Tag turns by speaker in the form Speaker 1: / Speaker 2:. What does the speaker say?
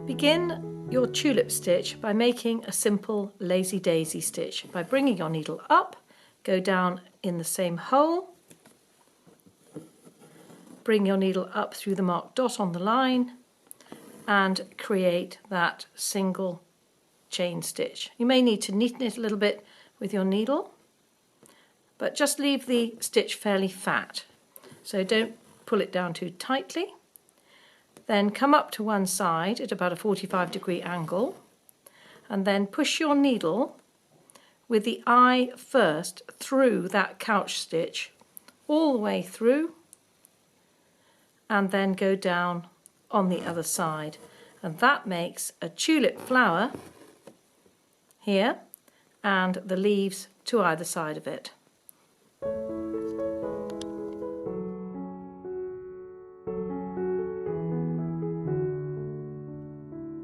Speaker 1: Begin your tulip stitch by making a simple lazy daisy stitch by bringing your needle up, go down in the same hole, bring your needle up through the marked dot on the line and create that single chain stitch. You may need to neaten it a little bit with your needle, but just leave the stitch fairly fat, so don't pull it down too tightly. Then come up to one side at about a 45-degree angle and then push your needle with the eye first through that couch stitch all the way through and then go down on the other side, and that makes a tulip flower here and the leaves to either side of it.